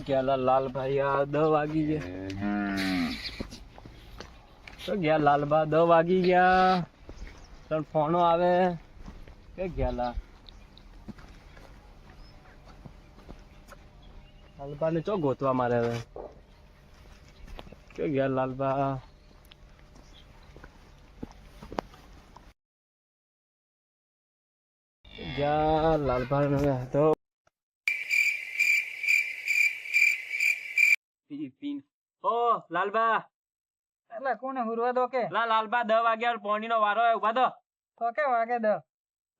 ગયા લાલભાઈ આ 10 વાગી ગયા તો ગયા લાલબા 10 વાગી ગયા તને ફોનો આવે કે ગયા લાલબા ને ચો ગોતવા મારે હવે કે ગયા લાલબા ગયા લાલબા ને તો ઓ લાલબા એટલે કોને હુરવા દો કે લાલબા 10 વાગ્યા પોણી નો વારો ઉભા તો કે વાગે દ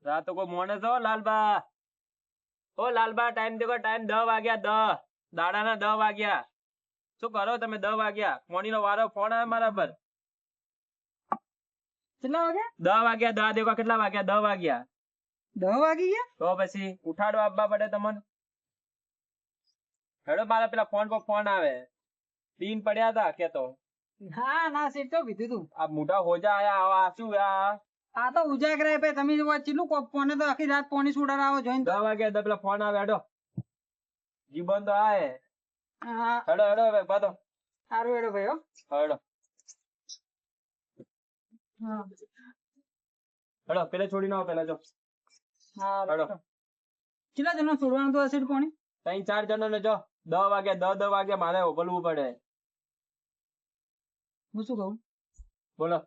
રાત તો કોઈ મોને છો લાલબા ઓ લાલબા ટાઈમ દેખો ટાઈમ 10 વાગ્યા 10 દાડાના 10 વાગ્યા શું કરો તમે 10 વાગ્યા પોણી નો વારો ફોન આવે મારા પર કેટલા વાગે 10 વાગ્યા 10 દેખો કેટલા વાગ્યા 10 વાગ્યા 10 વાગી ગયા તો પછી ઉઠાડો આપવા પડે તમને હેડો મારા પેલા ફોન પર ફોન આવે પીન પડ્યા હતા કેતો ના ના સીટ તો કીધું તું આ મોટા હોજા આયા આ શું આ તો ઉજાગરા ભાઈ તમે ચીલું કોને તો આખી રાત પોણી સુડારાવો જોઈને 10 વાગ્યા તો પેલા ફોન આવે હેડો જીબન તો આય હા હેડો હેડો હવે બાતો સારું હેડો ભાઈ હો હેડો હા હેડો પેલે છોડી ના પેલા જો હા હેડો કેટલા જણો છોડવાનું તો હશે પોણી 3-4 જણો ને જો 10 વાગ્યા 10 વાગ્યા મારે ઉભલવું પડે હું શું કહું બોલો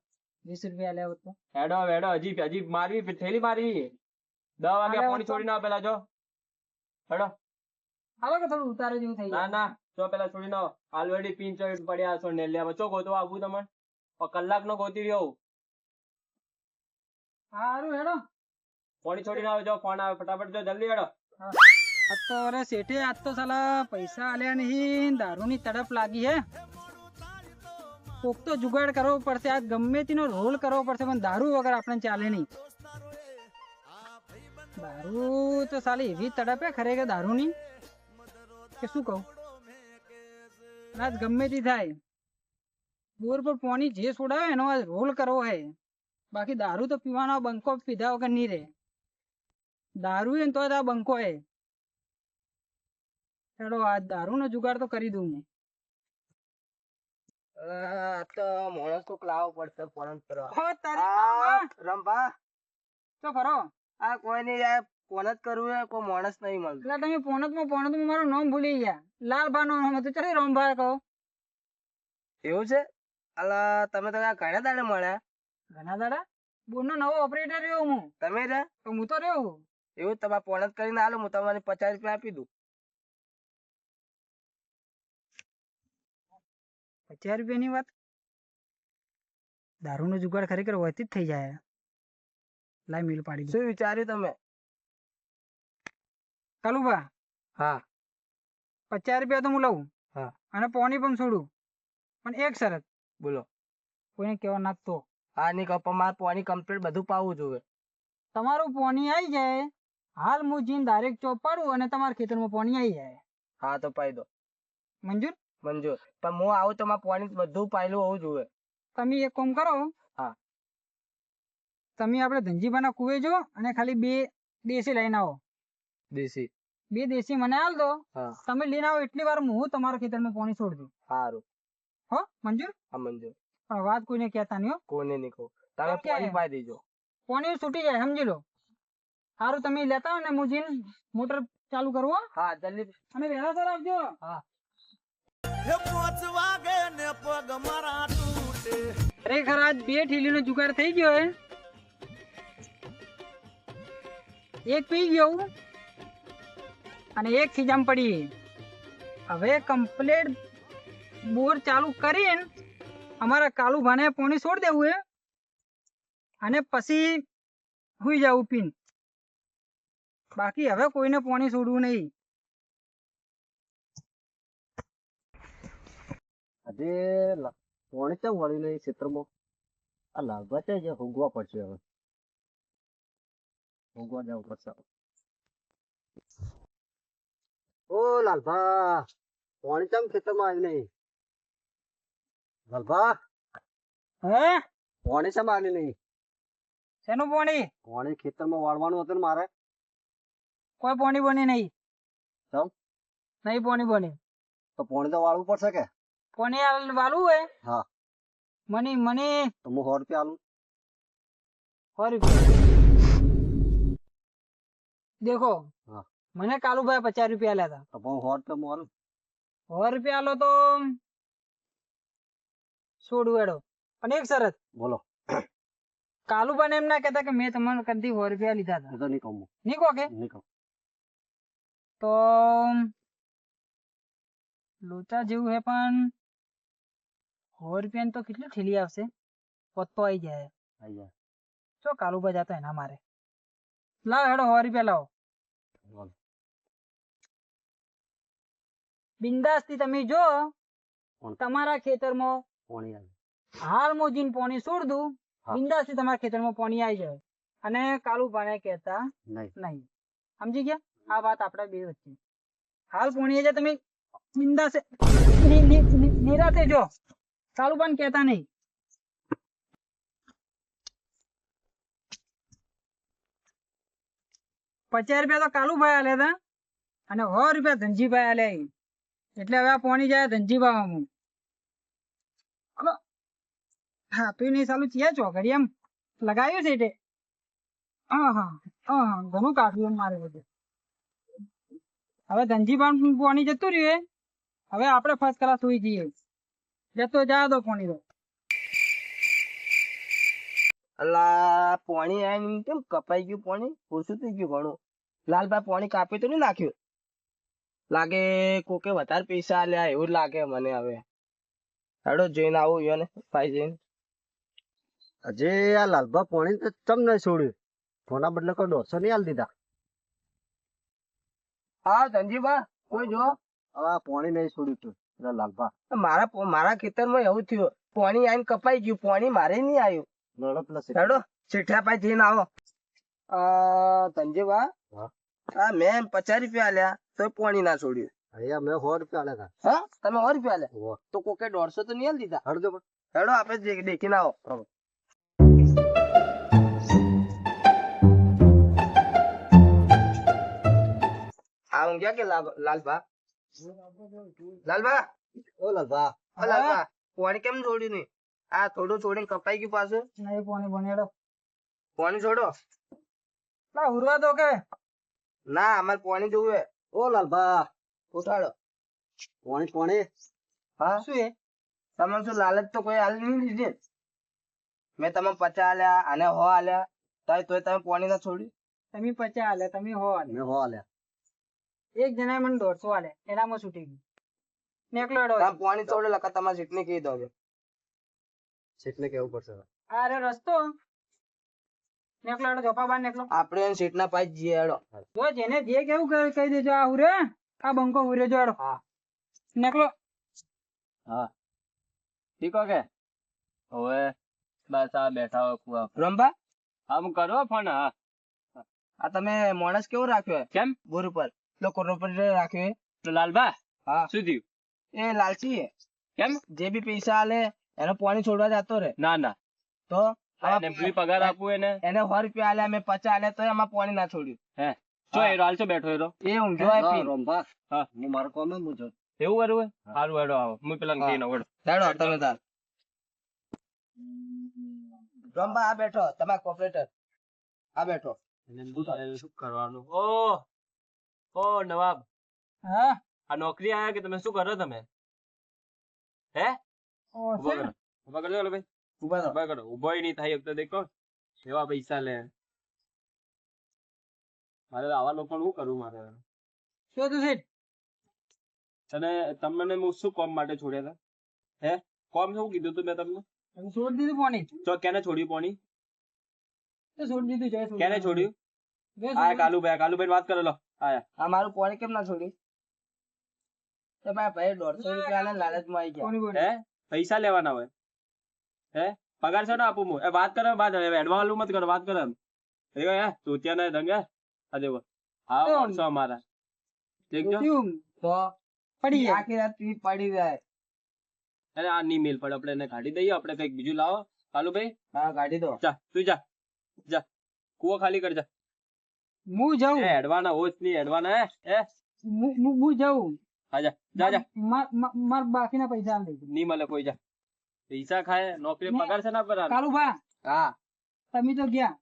20 રૂપિયા લેવો તો હેડો હેડો હજી મારવી થેલી મારી 10 વાગ્યા પોણી છોડી ના પેલા જો હેડો હાલો કે થોડું ઉતારે જેવું થઈ ના ના જો પેલા છોડી ના ઓલરેડી પિન ચોઈડ પડ્યા છો ને લે ચો ગોતો આવું તમને કલાક નો ગોતી રહ્યો સારું હેડો પોણી છોડી ના જો ફોન આવે ફટાફટ જો જલ્દી હેડો આજ તો અરે શેઠે આજ તો સાલા પૈસા આલ્યા નહીં દારૂની તડપ લાગી હે કોક તો જુગાડ કરવો પડશે આજ ગમે તેનો રોલ કરવો પડશે પણ દારૂ વગર આપણે ચાલે નહીં દારૂ તો સાલી એવી તડપ હે ખરેખર દારૂની કે શું કહું આજ ગમે તે થાય બોર પર પાણી જે છોડાવે એનો આજ રોલ કરવો હે બાકી દારૂ તો પીવાનો બંકો પીધા વગર નહીં રહે દારૂ હે ને તો જ આ બંકો હે ચાલો આ દારૂ નો જુગાડ તો કરી દઉં હું તો માણસ કોક લાવવો પડશે ફોન કરવા હો તારી રંભા તો ખરો આ કોઈ નહીં યાર ફોન જ કરવું હે કોઈ માણસ નહીં મળતું એટલે તમે પોણતમાં મારું નામ ભૂલી ગયા લાલભા નો નામ હતું ચાલે રંભા કહો એવું છે અલા તમે તો ઘણા દાડે મળ્યા ઘણા દાડા બોર નો નવો ઓપરેટર રહ્યો હું તમે રે તો હું તો રહ્યો એવું તમારે ફોન જ કરીને આલો હું તમને 50 રૂપિયા આપી દઉં 50 રૂપિયાની વાત દારૂ નો જુગાડ ખરેખર હોતી જ થઈ જાય લાઈ મિલ પાડી દઉં શું વિચાર્યું તમે કાલુભા હા 50 રૂપિયા તો હું લઉં હા અને પોણી પણ છોડું પણ એક શરત બોલો કોઈને કેવા નાખતો હા ની કપ મારે પાણી કમ્પ્લીટ બધું પાવું જોઈએ તમારું પોણી આવી જાય હાલ હું જીન ડાયરેક્ટ ચોપ પાડું અને તમારા ખેતરમાં પોણી આવી જાય હા તો પાઈ દો મંજૂર મંજૂર પણ હું આવું તો મારે પાણી બધું પાયેલું હોવું જોઈએ તમે એક કામ કરો હા તમે આપણે ધનજીભાના કુવે જો અને ખાલી 2 દેશી લઈને આવો દેશી 2 દેશી મને આલ દો હા તમે લઈને આવો એટલી વાર હું તમારા ખેતરમાં પાણી છોડ દઉં સારું હો મંજૂર હા મંજૂર પણ વાત કોઈને કહેતા નહીં હો કોને નહીં કહું તમે ઓકે. પાણી પાઈ દેજો પાણી છૂટી જાય સમજી લો સારું તમે લેતા હો ને હું જઈને મોટર ચાલુ કરું હો હા જલ્દી અને વહેલા સર આવજો હા ખરેખર આજ 2 ઠીલીનો જુગાડ થઈ ગયો હે એક પી ગયો અને એક ખીજામ પડી હવે કમ્પ્લીટ બોર ચાલુ કરીને અમારા કાલુભાને પાણી છોડી દેવું હે અને પછી હુઈ જવું પીન બાકી હવે કોઈને પાણી છોડવું નહીં આજે પાણી કેમ વળી નહીં ક્ષેત્રમાં આ લાગવા છે જે ઊંઘવા પડશે હવે ઊંઘવા જવું પડશે ઓ લાલભા પાણી કેમ ખેતરમાં આવી નહીં લાલભા હે પાણી કેમ આવી નહીં શેનું પાણી પાણી ખેતરમાં વાળવાનું હતું ને મારે કોઈ પાણી બની નહીં કેમ? નહીં પાણી બની તો પોણી તો વાળવું પડશે કે? પોણી વાળું હોય? હા. મને મને તો હું 100 રૂપિયા આલું. 100 રૂપિયા દેખો. હા. મને કાલુભાઈ 50 રૂપિયા આલ્યા હતા. તો હું 100 રૂપિયા હું આલું. 100 રૂપિયા આલો તો છોડું એડો. પણ એક શરત. બોલો. કાલુભાઈ એમ ના કહેતા કે મેં તમને કદી 100 રૂપિયા લીધા હતા. એ તો નહીં કહું. નહીં કહો કે? નહીં કહું. તો લોચા જેવું હે પણ 100 રૂપિયાની તો કેટલી થેલી આવશે? પોતો આવી જાય. આઈ જાય. ચો કાલુભાઈ જતો એના મારે. લાવ હેડો 100 રૂપિયા લાવો. બોલો. બિંદાસથી તમે જો કોણ? તમારા ખેતરમાં પોણી આવી. હાલ મોજીન પાણી છોડ દઉં. હા. બિંદાસથી તમારા ખેતરમાં પાણી આવી જાય અને કાલુભાઈને કહેતા નહીં. નહીં. સમજી ગયા? આ વાત આપણા બે વચ્ચે. હાલ પાણી આવી જાય તમે બિંદાસ નિરાતે જો. કાલુભાઈને કહેતા નહીં. ₹50 તો કાલુભાઈ આલ્યા હતા અને ₹100 ધનજીભાઈ આલ્યા. એટલે હવે આ પાણી જાય ધનજીભાઈ. હલો હા તો નહીં સાલું ચિયા ચોકડી એમ લગાવ્યું છે એટલે હા ઘણું કાઢ્યું એમ મારે બધું. હવે ધનજીભાઈ પાણી જતું રહ્યું. હવે આપણે ફર્સ્ટ ક્લાસ સુઈ જઈએ. જતો જા દો પાણી તો. અલા પાણી આવીને કેમ કપાઈ ગયું? પાણી ઓછું થઈ ગયું ઘણું. લાલભાઈ પાણી કાપી તો નહીં નાખ્યું? લાગે કોકે વધારે પૈસા આલ્યા એવું જ લાગે મને. હવે હેડો જોઈને આવું યો ને ભાઈ જઈને. હજી આ લાલભા પોણી તો ચમ નહીં છોડ્યું. ફોના બદલે કોઈ 150 નહીં આલી દીધા. હા ધનજીબા કોઈ જો હવે આ પોણી નહીં છોડ્યું તું એટલે લાલભા. મારા ખેતરમાં એવું થયું. પાણી આવીને કપાઈ ગયું. પાણી મારે નહીં આવ્યું. લડો પેલા હેડો શેઠિયા ભાઈ જઈને આવો. ધનજીબા હા. હા મેં 50 રૂપિયા આલ્યા તો પાણી ના છોડ્યું. અહીંયા મેં 100 રૂપિયા આલ્યા હતા. હા તમે 100 રૂપિયા આલ્યા હોવે. તો કોકે 150 તો નહીં આલી દીધા. હળજો પણ. હેડો આપણે દેખીને આવો. આ ઊંઘ્યા કે લાલભા? લાલભા ઓ લાલભા. ઓ લાલભા પાણી કેમ છોડ્યું નહીં? આ થોડું છોડીને કપાઈ ગયું પાછું. નહીં પાણી બનેડો. પાણી છોડો. ના ઉરવા દો કે ના અમારે પાણી જોવે. ઓ લાલભા. ઉઠાડો. પોણી પોણી. હા શું એ? તમે શું લાલચ તો કોઈ હાલ નહીં લીધી? મેં તમે 50 આલ્યા અને 100 આલ્યા તોય તમે પાણી ના છોડ્યું. તમે 50 આલ્યા તમે 100 આલ્યા. મેં 100 આલ્યા. એક જણાએ મને 150 આલ્યા. એનામાં છૂટી ગયું. નેકલો હેડો. તમે પાણી છોડે લખા તમારે સીટને કહી દો. શેઠને કેવું પડશે. આ રે રસ્તો. નેકલો હેડો જોપા બાર નેકલો. આપણે સીટના પાઈ જઈએ. હેડો. જો જેને જે કેવું કહી દેજો. આ હુરે આ બંકો હુરે જો હેડો. હા. નેકલો. ઠીક હો કે હવે બસ આ બેઠા હોય કુવા. રંભા આમ કરો ફોન. હા આ તમે માણસ કેવો રાખ્યો? કેમ? બોર ઉપર લોકો ઉપર રાખ્યો. તો લાલબા હા શું થયું? એ લાલચી હે. કેમ? જે બી પૈસા આલે એનો પાણી છોડવા જતો રે. ના ના તો એને પૂરી પગાર આપવું એને. એને 100 રૂપિયા આલ્યા મેં 50 આલ્યા તો એમાં પાણી ના છોડ્યું. હે જો એ હાલ બેઠો એરો. એ ઊંઘ્યો હે પીને. રંભા. હા. હું મારું કામ એમ જો. એવું કરવું હોય? હા. સારું હેડો આવો. હું પેલા હા. કહીને વળો. હેડો તમે તાર. રંભા આ બેઠો તમારા કોપરેટર. આ બેઠો. શું કરવાનું? ઓ નવાબ હા આ નોકરી આયા કે તમે શું કરો તમે? હે ઓ ઉભા છે. કરો. ઉભા કરજો ઓલો ભાઈ. ઉભા રહો. ઉભા કરો. ઉભોય નહીં થાય એક તો દેખો એવા પૈસા લે. મારે તો આવા લોકો શું કરવું મારે? શું તું શેઠ? અને તમને હું શું કામ માટે છોડ્યા હતા? હે કોમ શું કીધું તું મેં તમને? તમે છોડી દીધું પાણી. તો કેને છોડ્યું પાણી? તો છોડી દીધું જાય. કેને છોડ્યું? બે આ કાલુભાઈ વાત કરો લો. આયા આ મારું પાણી કેમ ના છોડ્યું? તો મારા ભાઈ 150 રૂપિયા ના લાલચમાં આવી ગયા. પાણી બોલી. હે પૈસા લેવાના હોય? હે પગાર છે ને આપું હું? એ વાત કરો વાત એડવાન્સ મત કરો વાત કરો એમ. હે ચોતિયા ના દંગે આ દેવો હા તો- માણસો અમારા દેખજો. શું? તો પડી ગયા. આખી રાત પી પડી જાય. અરે આ ની મેલ પડે આપણે એને કાઢી દઈએ. આપણે કઈક બીજું લાવો કાલુભાઈ. હા કાઢી દો. જા તું જા જા કુવો ખાલી કર જા. હું જાઉં. એ હેડવાના હોશ નહીં હેડવાના. હે હું જાઉં. હા જા જા જા માર બાકીના પૈસા આલ દેજો. નહીં મળે કોઈ જા પૈસા ખાય નોકરી ને- પગાર છે ના પર કાલુભા હા તમે તો ગયા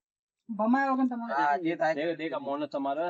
ભમાયો વગર તમારે હા જે થાય દેખ દેખ આ મોણસ તમારો